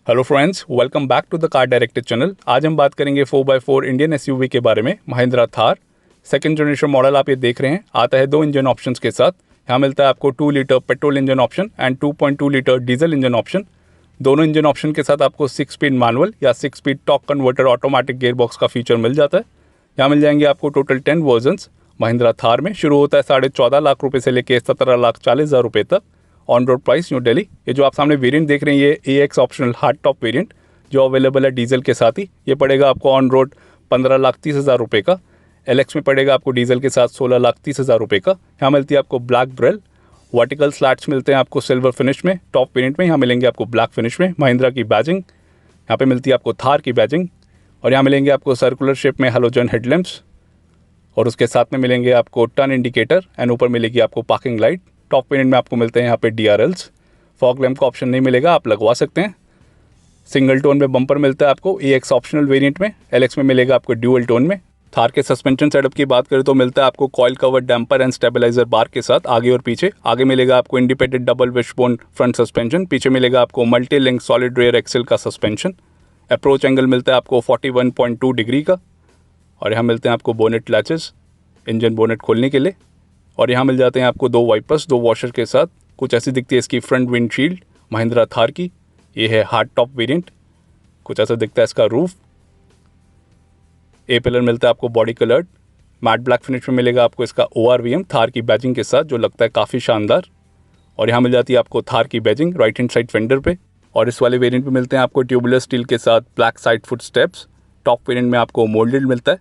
Hello friends, welcome back to the car director channel. आज हम बात करेंगे 4x4 इंडियन एसयूवी के बारे में। Mahindra Thar second generation model आप ये देख रहे हैं, आता है 2 इंजन ऑप्शंस के साथ। यहाँ मिलता है आपको 2 litre petrol engine option and 2.2 litre diesel engine option. दोनों इंजन ऑप्शन के साथ आपको 6 स्पीड मैनुअल या 6 speed torque converter automatic gear box का फीचर मिल जाता है। यहाँ मिल जाएंगे आपको टोटल 10 वर्जन्स। महिंद्रा थार में शुरू होता है 14.5 लाख रुपये से लेकर 17,40,000 रुपये तक। On road price new Delhi. ये जो आप सामने वेरिएंट देख रहे हैं, ये AX optional hard top variant जो अवेलेबल है डीजल के साथ ही। ये पड़ेगा आपको ऑन रोड 15,30,000 रुपये का। LX में पड़ेगा आपको डीजल के साथ 16,30,000 रुपये का। यहाँ मिलती है आपको ब्लैक ग्रिल, वर्टिकल स्लैट्स मिलते हैं आपको सिल्वर फिनिश में। टॉप वेरिएंट में यहाँ मिलेंगे आपको ब्लैक फिनिश में। महिंद्रा की बैजिंग यहाँ पे मिलती है आपको थार की बैजिंग। और यहाँ मिलेंगे आपको सर्कुलर शेप में हेलोजन हेडलैम्प्स, और उसके साथ में मिलेंगे आपको टर्न इंडिकेटर एंड ऊपर मिलेगी आपको पार्किंग लाइट। टॉप वेरिएंट में आपको मिलते हैं यहाँ पे DRLs। फॉग लैम्प का ऑप्शन नहीं मिलेगा, आप लगवा सकते हैं। सिंगल टोन में बम्पर मिलता है आपको AX ऑप्शनल वेरिएंट में। LX में मिलेगा आपको ड्यूअल टोन में। थार के सस्पेंशन सेटअप की बात करें तो मिलता है आपको coil cover damper and stabiliser bar के साथ आगे और पीछे। आगे मिलेगा आपको independent double wishbone front suspension, पीछे मिलेगा आपको multi link solid rear axle का सस्पेंशन। अप्रोच एंगल मिलता है आपको 41.2 डिग्री का। और यहाँ मिलते हैं आपको बोनेट लैचेस, इंजन बोनेट खोलने के लिए। और यहाँ मिल जाते हैं आपको 2 वाइपर्स 2 वॉशर के साथ। कुछ ऐसी दिखती है इसकी फ्रंट विंडशील्ड महिंद्रा थार की। ये है हार्ड टॉप वेरिएंट। कुछ ऐसा दिखता है इसका रूफ। ए पिलर मिलता है आपको body coloured, matte black finish में मिलेगा आपको इसका ORVM थार की बैजिंग के साथ, जो लगता है काफ़ी शानदार। और यहाँ मिल जाती है आपको थार की badging right hand side fender पे। और इस वाले वेरिएंट में मिलते हैं आपको ट्यूबुलर स्टील के साथ black side foot steps. Top variant में आपको मोल्डेड मिलता है।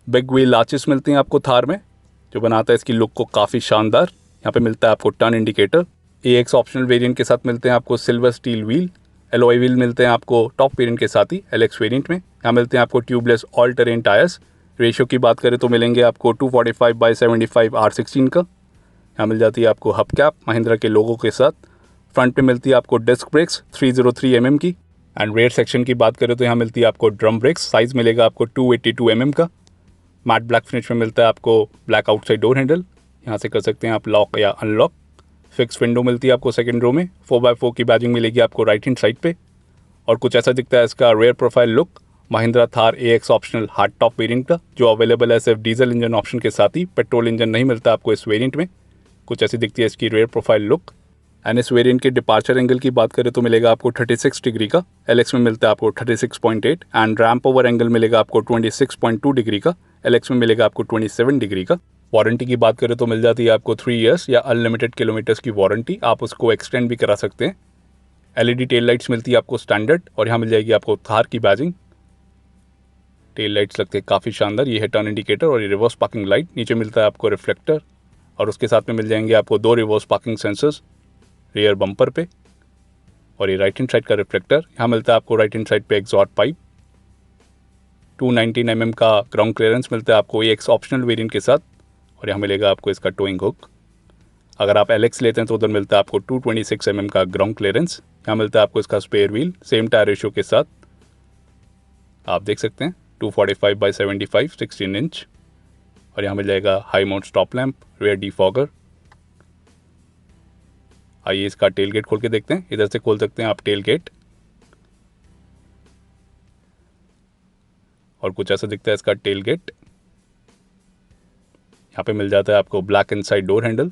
बिग व्हील आर्चेस मिलती हैं आपको थार में, जो बनाता है इसकी लुक को काफ़ी शानदार। यहाँ पे मिलता है आपको turn indicator. AX optional variant के साथ मिलते हैं आपको silver steel wheel. Alloy wheel मिलते हैं आपको टॉप वेरिएंट के साथ ही LX वेरिएंट में। यहाँ मिलते हैं आपको tubeless all terrain tyres. Ratio की बात करें तो मिलेंगे आपको 245/75 R16 का। यहाँ मिल जाती है आपको हब कैप महिंद्रा के लोगों के साथ। फ्रंट पे मिलती है आपको डिस्क ब्रेक्स 303 mm की। एंड रेयर सेक्शन की बात करें तो यहाँ मिलती है आपको ड्रम ब्रेक्स, साइज़ मिलेगा आपको 282 mm का। मैट ब्लैक फिनिश में मिलता है आपको ब्लैक आउटसाइड डोर हैंडल, यहाँ से कर सकते हैं आप लॉक या अनलॉक। फिक्स विंडो मिलती है आपको सेकंड रो में। 4x4 की बैजिंग मिलेगी आपको राइट हैंड साइड पे। और कुछ ऐसा दिखता है इसका rare profile look Mahindra Thar AX optional hard top variant का, जो अवेलेबल है सिर्फ डीजल इंजन ऑप्शन के साथ ही। पेट्रोल इंजन नहीं मिलता आपको इस वेरिएंट में। कुछ ऐसी दिखती है इसकी रेयर प्रोफाइल लुक। एंड इस वेरिएंट के डिपार्चर एंगल की बात करें तो मिलेगा आपको 36 डिग्री का। LX में मिलता है आपको 36.8 एंड रैम्प ओवर एंगल मिलेगा आपको 26.2 डिग्री का। LX में मिलेगा आपको 27 डिग्री का। वारंटी की बात करें तो मिल जाती है आपको 3 इयर्स या अनलिमिटेड किलोमीटर्स की वारंटी। आप उसको एक्सटेंड भी करा सकते हैं। LED टेल लाइट्स मिलती है आपको स्टैंडर्ड। और यहाँ मिल जाएगी आपको थार की बैजिंग। टेल लाइट्स लगते हैं काफ़ी शानदार। ये है टर्न इंडिकेटर और ये रिवर्स पार्किंग लाइट। नीचे मिलता है आपको रिफ्लेक्टर, और उसके साथ में मिल जाएंगे आपको 2 reverse parking sensors rear bumper पे। और ये राइट हैंड साइड का रिफ्लेक्टर। यहाँ मिलता है आपको राइट हैंड साइड पे एग्जॉस्ट पाइप। 219 mm का ग्राउंड क्लियरेंस मिलता है आपको AX ऑप्शनल वेरिएंट के साथ। और यहाँ मिलेगा आपको इसका टोइंग हुक। अगर आप LX लेते हैं तो उधर मिलता है आपको 226 mm का ग्राउंड क्लियरेंस। यहाँ मिलता है आपको इसका spare wheel same tyre ratio के साथ। आप देख सकते हैं 245/75 16 इंच। और यहाँ मिल जाएगा high mount stop lamp, rear defogger. आइए इसका टेल गेट खोल के देखते हैं। इधर से खोल सकते हैं आप टेल गेट। और कुछ ऐसा दिखता है इसका टेल गेट। यहाँ पे मिल जाता है आपको black inside door handle,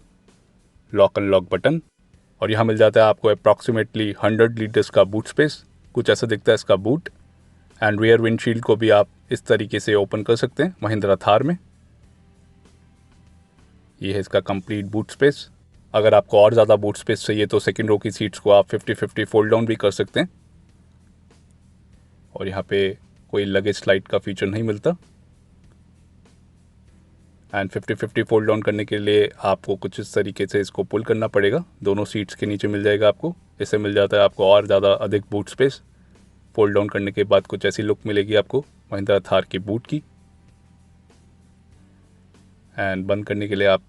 lock unlock button. और यहाँ मिल जाता है आपको अप्रॉक्सीमेटली 100 लीटर्स का बूट स्पेस। कुछ ऐसा दिखता है इसका बूट। एंड रियर विंडशील्ड को भी आप इस तरीके से ओपन कर सकते हैं महिंद्रा थार में। ये है इसका कंप्लीट बूट स्पेस। अगर आपको और ज़्यादा बूट स्पेस चाहिए तो सेकंड रो की सीट्स को आप 50-50 फोल्ड डाउन भी कर सकते हैं। और यहाँ पे कोई लगेज स्लाइड का फीचर नहीं मिलता। एंड 50-50 फोल्ड डाउन करने के लिए आपको कुछ इस तरीके से इसको पुल करना पड़ेगा। दोनों सीट्स के नीचे मिल जाएगा आपको। इससे मिल जाता है आपको और ज़्यादा अधिक बूट स्पेस। फोल्ड डाउन करने के बाद कुछ ऐसी लुक मिलेगी आपको महिंद्रा थार की बूट की। एंड बंद करने के लिए आप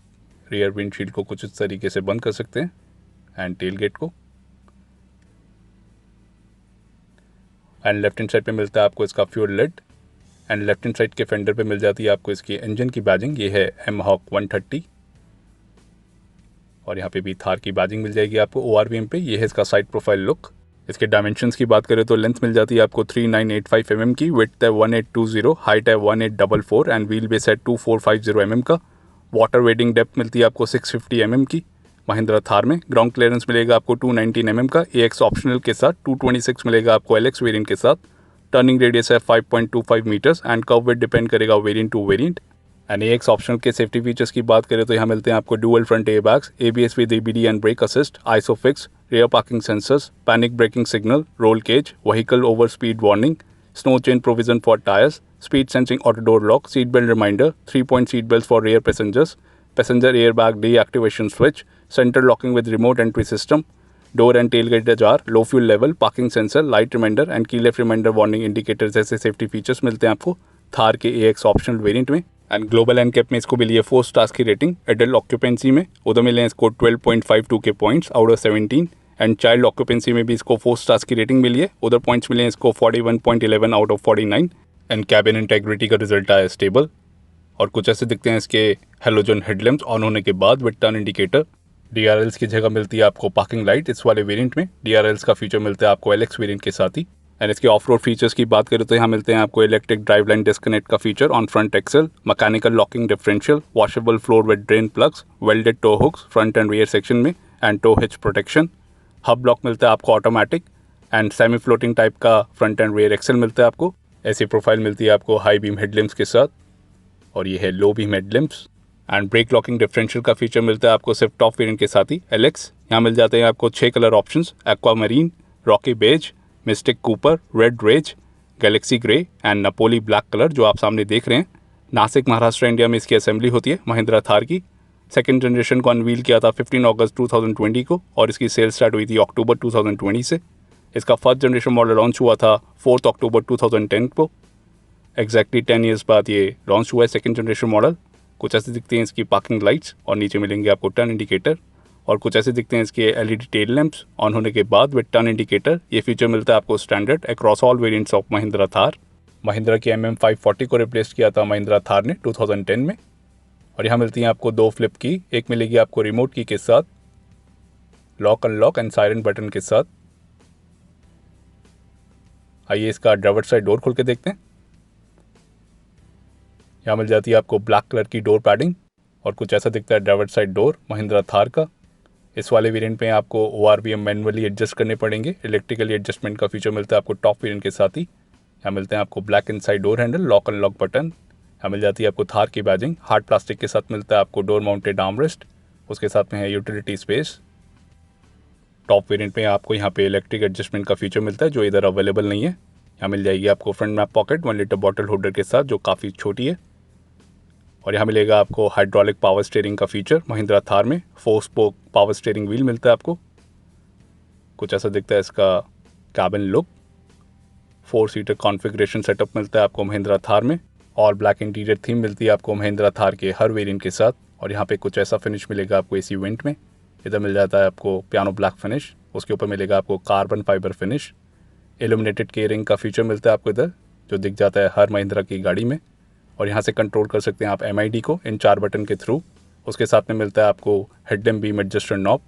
रियर विंडशील्ड को कुछ इस तरीके से बंद कर सकते हैं एंड टेल गेट को। एंड लेफ्ट हैंड साइड पे मिलता है आपको इसका fuel lid. And left hand side के फेंडर पे मिल जाती है आपको इसकी इंजन की बैजिंग। ये है MHawk 130। और यहाँ पे भी थार की बैजिंग मिल जाएगी आपको ORVM पे। ये है इसका साइड प्रोफाइल लुक। इसके डायमेंशंस की बात करें तो लेंथ मिल जाती है आपको 3985 mm की, विड्थ है 1820, हाइट है 1844 एंड व्हील बेस है 2450 mm का। वाटर वेडिंग डेप्थ मिलती है आपको 650 mm की महिंद्रा थार में। ग्राउंड क्लियरेंस मिलेगा आपको 219 mm का AX ऑप्शनल के साथ। 226 मिलेगा आपको LX वेरिएंट के साथ। टर्निंग रेडियस है 5.25 metres and kerb width depend करेगा variant to variant. And AX optional के सेफ्टी फीचर्स की बात करें तो यहाँ मिलते हैं आपको dual front airbags, ABS with ABD and brake assist, Isofix, rear parking sensors, panic braking signal, roll cage, vehicle over speed warning, snow chain provision for tires, speed sensing auto door lock, seat belt reminder, 3-point seat belts for rear passengers, passenger airbag deactivation switch, center locking with remote entry system, door and tailgate ajar, low fuel level, parking sensor, light reminder and key left reminder warning indicators जैसे safety features मिलते हैं आपको थार के AX optional variant में। And global NCAP में इसको मिली है 4 stars की रेटिंग। एडल्ट ऑक्यूपेंसी में उधर मिले हैं इसको 12.52 के points out of 17 and child occupancy में भी इसको 4 स्टार्स की रेटिंग मिली है। उधर पॉइंट्स मिले हैं इसको 41.11 out of 49 and cabin integrity का रिजल्ट आया स्टेबल। और कुछ ऐसे दिखते हैं इसके हेलोजन हेडलैम्प्स ऑन होने के बाद विद टर्न इंडिकेटर। DRLs की जगह मिलती है आपको पार्किंग लाइट इस वाले वेरिएंट में। DRLs का फीचर मिलता है आपको LX वेरिएंट के साथ ही। एंड इसके ऑफ रोड फीचर्स की बात करें तो यहाँ मिलते हैं आपको इलेक्ट्रिक ड्राइव लाइन डिस्कनेक्ट का feature on front axle, mechanical locking differential, washable floor with drain plugs, welded tow hooks front and rear section में and tow hitch protection. Hub lock मिलता है आपको automatic and semi floating type का front and rear axle मिलता है आपको। ऐसी profile मिलती है आपको हाई बीम हेडलैम्प्स के साथ और ये है low beam headlamps. And brake locking differential का फीचर मिलता है आपको सिर्फ टॉप वेरिएंट के साथ ही LX। यहाँ मिल जाते हैं आपको 6 colour options, aquamarine, rocky beige, mystic copper, red rage, galaxy grey and Napoli black colour जो आप सामने देख रहे हैं। नासिक महाराष्ट्र इंडिया में इसकी असेंबली होती है महिंद्रा थार की। सेकंड जनरेशन को अनवील किया था 15 अगस्त 2020 को और इसकी सेल स्टार्ट हुई थी अक्टूबर 2020 से। इसका फर्स्ट जनरेशन मॉडल लॉन्च हुआ था 4 अक्टूबर 2010 को। एग्जैक्टली 10 ईयर्स बाद ये लॉन्च हुआ है सेकंड जनरेशन मॉडल। कुछ ऐसे दिखते हैं इसकी पार्किंग लाइट्स और नीचे मिलेंगे आपको टर्न इंडिकेटर। और कुछ ऐसे दिखते हैं इसके LED टेल लैंप्स ऑन होने के बाद विद टर्न इंडिकेटर। ये फीचर मिलता है आपको standard across all variants of Mahindra Thar. Mahindra की MM540 को रिप्लेस किया था महिंद्रा थार ने 2010 में। और यहाँ मिलती हैं आपको 2 फ्लिप की, एक मिलेगी आपको रिमोट की के साथ, lock unlock and siren button के साथ। आइए इसका ड्राइवर साइड डोर खोल के देखते हैं। यहाँ मिल जाती है आपको ब्लैक कलर की डोर पैडिंग और कुछ ऐसा दिखता है driver side door Mahindra Thar का। इस वाले वेरिएंट में आपको ORVM मैनुअली एडजस्ट करने पड़ेंगे। इलेक्ट्रिकली एडजस्टमेंट का फीचर मिलता है आपको टॉप वेरिएंट के साथ ही। यहाँ मिलते हैं आपको black inside door handle, lock unlock button. यहाँ मिल जाती है आपको थार की बैजिंग। हार्ड प्लास्टिक के साथ मिलता है आपको डोर माउंटेड आर्मरेस्ट, उसके साथ में है यूटिलिटी स्पेस। टॉप वेरिएंट में आपको यहाँ पे इलेक्ट्रिक एडजस्टमेंट का फीचर मिलता है जो इधर अवेलेबल नहीं है। यहाँ मिल जाएगी आपको front map pocket 1 litre bottle holder के साथ जो काफ़ी छोटी है। और यहाँ मिलेगा आपको हाइड्रोलिक पावर स्टीयरिंग का फीचर महिंद्रा थार में। 4 स्पोक पावर स्टीयरिंग व्हील मिलता है आपको। कुछ ऐसा दिखता है इसका cabin look. 4 seater configuration setup मिलता है आपको महिंद्रा थार में। और ब्लैक इंटीरियर थीम मिलती है आपको महिंद्रा थार के हर वेरिएंट के साथ। और यहाँ पे कुछ ऐसा फिनिश मिलेगा आपको AC वेंट में। इधर मिल जाता है आपको पियानो ब्लैक फिनिश, उसके ऊपर मिलेगा आपको carbon fibre finish. Illuminated caring का फीचर मिलता है आपको इधर जो दिख जाता है हर महिंद्रा की गाड़ी में। और यहाँ से कंट्रोल कर सकते हैं आप MID को इन 4 बटन के थ्रू। उसके साथ में मिलता है आपको headlamp beam adjuster knob.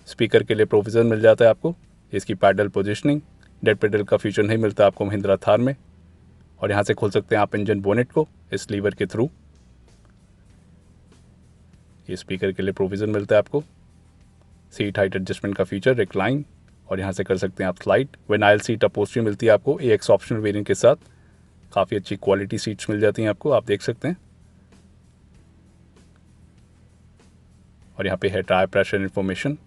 Speaker के लिए प्रोविज़न मिल जाता है आपको। इसकी पैडल पोजीशनिंग, डेड पेडल का फीचर नहीं मिलता आपको महिंद्रा थार में। और यहाँ से खोल सकते हैं आप इंजन बोनेट को इस लीवर के थ्रू। ये स्पीकर के लिए प्रोविज़न मिलता है आपको। सीट हाइट एडजस्टमेंट का फीचर, रिक्लाइन। और यहाँ से कर सकते हैं आप स्लाइड। विनाइल सीट अपहोल्स्ट्री मिलती है आपको AX ऑप्शनल वेरिएंट के साथ। काफ़ी अच्छी क्वालिटी सीट्स मिल जाती हैं आपको, आप देख सकते हैं। और यहाँ पे है टायर प्रेशर इन्फॉर्मेशन।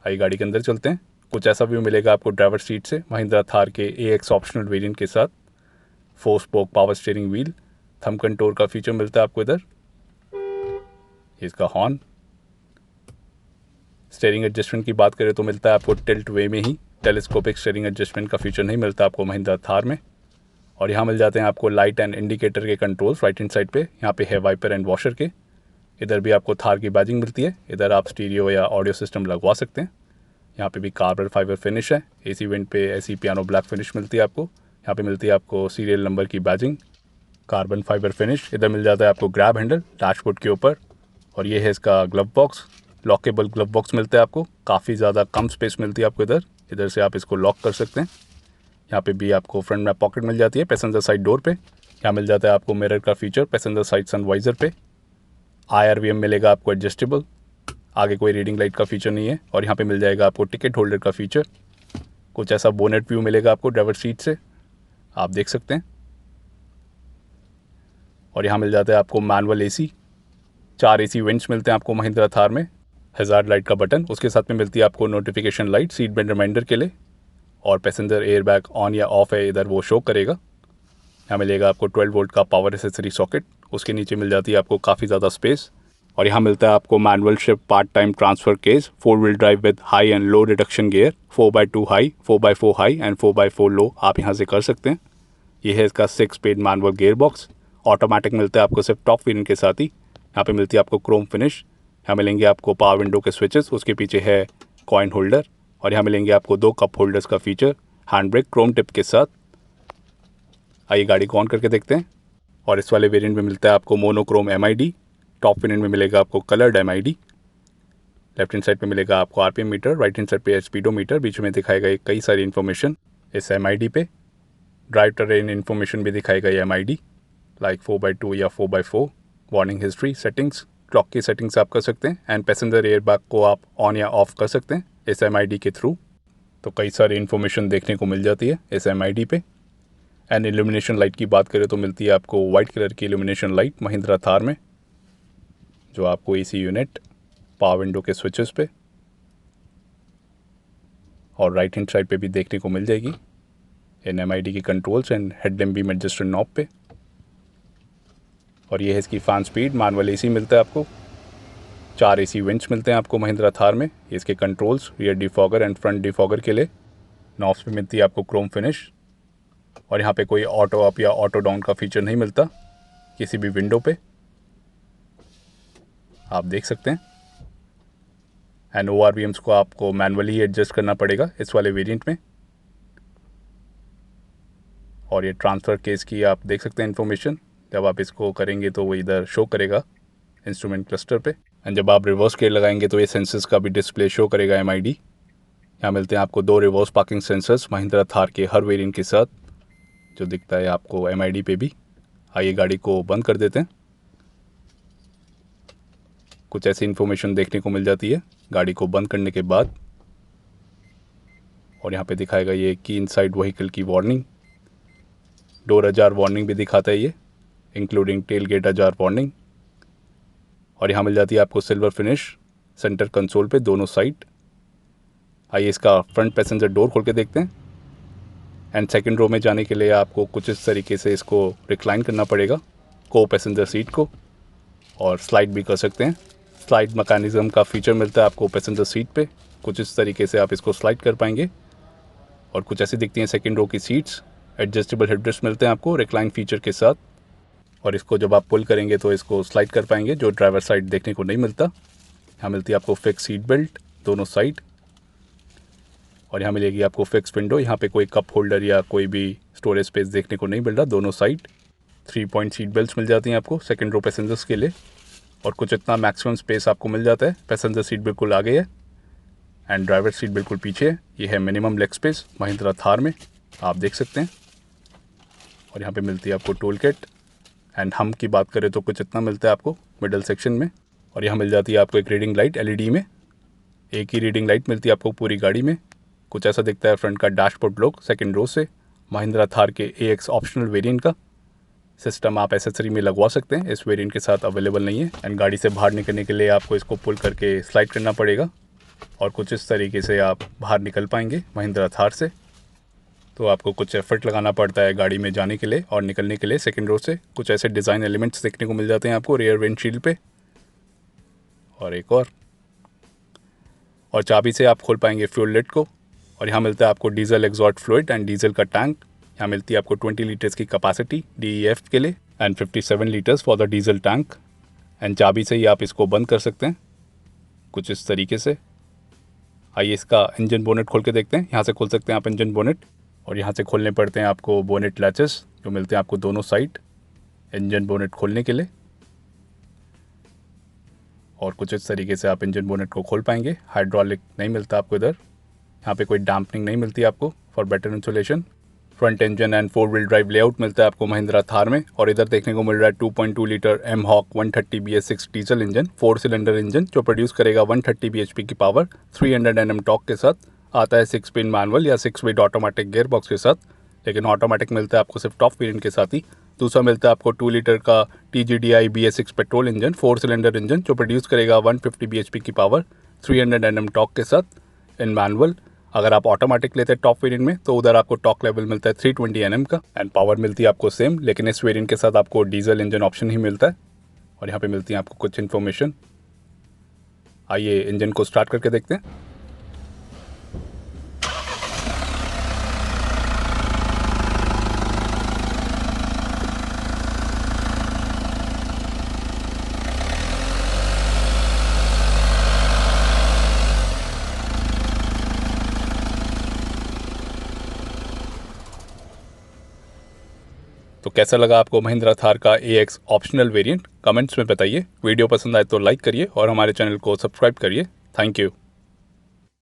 आइए गाड़ी के अंदर चलते हैं। कुछ ऐसा व्यू मिलेगा आपको ड्राइवर सीट से महिंद्रा थार के AX ऑप्शनल वेरिएंट के साथ। 4 spoke power steering wheel, thumb control का फीचर मिलता है आपको इधर। इसका हॉर्न। स्टीयरिंग एडजस्टमेंट की बात करें तो मिलता है आपको टिल्ट वे में ही। टेलीस्कोपिक स्टीयरिंग एडजस्टमेंट का फीचर नहीं मिलता आपको महिंद्रा थार में। और यहाँ मिल जाते हैं आपको लाइट एंड इंडिकेटर के कंट्रोल्स राइट हैंड साइड पे। यहाँ पे है वाइपर एंड वॉशर के। इधर भी आपको थार की बैजिंग मिलती है। इधर आप स्टीरियो या ऑडियो सिस्टम लगवा सकते हैं। यहाँ पे भी कार्बन फाइबर फिनिश है। AC वेंट पे ऐसी पियानो ब्लैक फिनिश मिलती है आपको। यहाँ पे मिलती है आपको सीरियल नंबर की बैजिंग, कार्बन फाइबर फिनिश। इधर मिल जाता है आपको ग्रैब हैंडल डैशबोर्ड के ऊपर। और ये है इसका glove box, lockable glove box मिलता है आपको। काफ़ी ज़्यादा कम स्पेस मिलती है आपको इधर। इधर से आप इसको लॉक कर सकते हैं। यहाँ पे भी आपको फ्रंट में पॉकेट मिल जाती है पैसेंजर साइड डोर पे। यहाँ मिल जाता है आपको मिरर का फीचर पैसेंजर साइड सनवाइज़र पे। IRVM मिलेगा आपको एडजस्टेबल, आगे कोई रीडिंग लाइट का फीचर नहीं है। और यहाँ पे मिल जाएगा आपको टिकट होल्डर का फीचर। कुछ ऐसा बोनेट व्यू मिलेगा आपको ड्राइवर सीट से, आप देख सकते हैं। और यहाँ मिल जाता है आपको मैनुअल AC, 4 AC वेंट्स मिलते हैं आपको महिंद्रा थार में। हज़ार्ड लाइट का बटन, उसके साथ में मिलती है आपको notification light seat belt reminder के लिए। और पैसेंजर एयर बैग ऑन या ऑफ है इधर वो शो करेगा। यहाँ मिलेगा आपको 12 वोल्ट का पावर एसेसरी सॉकेट, उसके नीचे मिल जाती है आपको काफ़ी ज़्यादा स्पेस। और यहाँ मिलता है आपको manual shift part time transfer case, 4 wheel drive with high and low reduction gear, 4x2 high, 4x4 high and 4x4 लो आप यहाँ से कर सकते हैं। ये है इसका 6 speed manual gear box. Automatic मिलता है आपको सिर्फ टॉप वेरिएंट के साथ ही। यहाँ पे मिलती है आपको क्रोम फिनिश। यहाँ मिलेंगे आपको पावर विंडो के स्विचेस, उसके पीछे है कॉइन होल्डर। और यहाँ मिलेंगे आपको 2 कप होल्डर्स का feature, hand brake Chrome tip के साथ। आइए गाड़ी को ऑन करके देखते हैं। और इस वाले वेरिएंट में मिलता है आपको मोनोक्रोम MID, टॉप वेरिएंट में मिलेगा आपको coloured MID। Left hand side पे मिलेगा आपको RPM meter, right hand side पे स्पीडोमीटर, बीच में दिखाएगा ये कई सारी इन्फॉर्मेशन इस MID पे। ड्राइव टरेन इन्फॉर्मेशन भी दिखाएगा ये MID, लाइक 4x2 या 4x4, warning history, settings, clock की सेटिंग्स आप कर सकते हैं। एंड पैसेंजर एयर बैग को आप ऑन या ऑफ कर सकते हैं इस MID के थ्रू। तो कई सारी इन्फॉर्मेशन देखने को मिल जाती है इस MID पे। एंड इल्यूमिनेशन लाइट की बात करें तो मिलती है आपको वाइट कलर की इल्यूमिनेशन लाइट महिंद्रा थार में, जो आपको AC यूनिट, पावर विंडो के स्विचेस पे और राइट हैंड साइड पे भी देखने को मिल जाएगी इन MID की controls and headlamp beam adjuster knob पे। और ये है इसकी फैन स्पीड, मैनुअल AC मिलता है आपको, 4 AC वेंट्स मिलते हैं आपको महिंद्रा थार में। इसके controls rear defogger and front defogger के लिए। नॉब्स पे मिलती है आपको क्रोम फिनिश। और यहाँ पे कोई ऑटो अप या ऑटो डाउन का फीचर नहीं मिलता किसी भी विंडो पे, आप देख सकते हैं। एंड ORVMs को आपको मैनुअली एडजस्ट करना पड़ेगा इस वाले वेरिएंट में। और ये ट्रांसफ़र केस की आप देख सकते हैं इन्फॉर्मेशन, जब आप इसको करेंगे तो वो इधर शो करेगा इंस्ट्रूमेंट क्लस्टर पे। एंड जब आप रिवर्स गेयर लगाएंगे तो ये सेंसर्स का भी डिस्प्ले शो करेगा MID। यहाँ मिलते हैं आपको 2 reverse parking sensors Mahindra Thar के हर वेरिएंट के साथ, जो दिखता है आपको MID पे भी। आइए गाड़ी को बंद कर देते हैं। कुछ ऐसी इन्फॉर्मेशन देखने को मिल जाती है गाड़ी को बंद करने के बाद। और यहाँ पे दिखाएगा ये की इनसाइड व्हीकल की वार्निंग, डोर अजार वार्निंग भी दिखाता है ये, इंक्लूडिंग टेल गेट अजार वार्निंग। और यहाँ मिल जाती है आपको सिल्वर फिनिश सेंटर कंसोल पे दोनों साइड। आइए इसका फ्रंट पैसेंजर डोर खोल के देखते हैं। एंड सेकंड रो में जाने के लिए आपको कुछ इस तरीके से इसको रिक्लाइन करना पड़ेगा को पैसेंजर सीट को, और स्लाइड भी कर सकते हैं। स्लाइड मैकेनिज़्म का फीचर मिलता है आपको पैसेंजर सीट पे, कुछ इस तरीके से आप इसको स्लाइड कर पाएंगे। और कुछ ऐसी दिखती हैं सेकंड रो की सीट्स। एडजस्टेबल हेडरेस्ट मिलते हैं आपको रिक्लाइन फीचर के साथ। और इसको जब आप पुल करेंगे तो इसको स्लाइड कर पाएंगे, जो ड्राइवर साइड देखने को नहीं मिलता। यहाँ मिलती है आपको फिक्स सीट बेल्ट दोनों साइड। और यहाँ मिलेगी आपको फिक्स विंडो, यहाँ पे कोई कप होल्डर या कोई भी स्टोरेज स्पेस देखने को नहीं मिल रहा दोनों साइड। 3 पॉइंट सीट बेल्ट्स मिल जाती हैं आपको सेकंड रो पैसेंजर्स के लिए। और कुछ इतना मैक्सिमम स्पेस आपको मिल जाता है। पैसेंजर सीट बिल्कुल आगे है एंड ड्राइवर सीट बिल्कुल पीछे है। ये है minimum leg space Mahindra Thar में, आप देख सकते हैं। और यहाँ पे मिलती है आपको टूल किट। एंड हम की बात करें तो कुछ इतना मिलता है आपको मिडल सेक्शन में। और यहाँ मिल जाती है आपको एक रीडिंग लाइट LED में, एक ही रीडिंग लाइट मिलती है आपको पूरी गाड़ी में। कुछ ऐसा दिखता है फ्रंट का डैशबोर्ड लुक सेकंड रो से। महिंद्रा थार के AX ऑप्शनल वेरिएंट का सिस्टम आप एसेसरी में लगवा सकते हैं, इस वेरिएंट के साथ अवेलेबल नहीं है। एंड गाड़ी से बाहर निकलने के लिए आपको इसको पुल करके स्लाइड करना पड़ेगा, और कुछ इस तरीके से आप बाहर निकल पाएंगे महिंद्रा थार से। तो आपको कुछ एफर्ट लगाना पड़ता है गाड़ी में जाने के लिए और निकलने के लिए सेकंड रो से। कुछ ऐसे डिज़ाइन एलिमेंट्स देखने को मिल जाते हैं आपको रियर विंडशील्ड पे। और एक और चाबी से आप खोल पाएंगे फ्यूल लिड को। और यहाँ मिलता है आपको diesel exhaust fluid and diesel का टैंक। यहाँ मिलती है आपको 20 लीटर्स की कैपेसिटी DEF के लिए and 57 litres for the diesel tank. And चाबी से ही आप इसको बंद कर सकते हैं कुछ इस तरीके से। आइए इसका इंजन बोनेट खोल के देखते हैं। यहाँ से खोल सकते हैं आप इंजन बोनेट, और यहाँ से खोलने पड़ते हैं आपको बोनेट लैचेस, जो मिलते हैं आपको दोनों साइड इंजन बोनेट खोलने के लिए। और कुछ इस तरीके से आप इंजन बोनेट को खोल पाएंगे। हाइड्रोलिक नहीं मिलता आपको इधर, यहाँ पे कोई डैम्पनिंग नहीं मिलती आपको for better insulation. Front engine and 4 wheel drive layout मिलता है आपको महिंद्रा थार में। और इधर देखने को मिल रहा है 2.2 litre mHawk 130 BS6 diesel engine, 4 cylinder engine जो प्रोड्यूस करेगा 130 bhp की पावर, 300 Nm टॉर्क के साथ। आता है 6 स्पिन मैनुअल या 6 स्पीड ऑटोमेटिक गियर बॉक्स के साथ, लेकिन ऑटोमेटिक मिलता है आपको सिर्फ टॉप वेरिएंट के साथ ही। दूसरा मिलता है आपको 2 लीटर का TGDI BS6 petrol engine, 4 cylinder engine जो प्रोड्यूस करेगा 150 bhp की पावर, 300 Nm टॉर्क के साथ इन मैनुअल। अगर आप ऑटोमेटिक लेते हैं टॉप वेरिएंट में तो उधर आपको टॉर्क लेवल मिलता है 320 Nm का, एंड पावर मिलती है आपको सेम, लेकिन इस वेरिएंट के साथ आपको डीजल इंजन ऑप्शन ही मिलता है। और यहाँ पे मिलती है आपको कुछ इन्फॉर्मेशन। आइए इंजन को स्टार्ट करके देखते हैं। तो कैसा लगा आपको महिंद्रा थार का AX ऑप्शनल वेरिएंट, कमेंट्स में बताइए। वीडियो पसंद आए तो लाइक करिए और हमारे चैनल को सब्सक्राइब करिए। Thank you.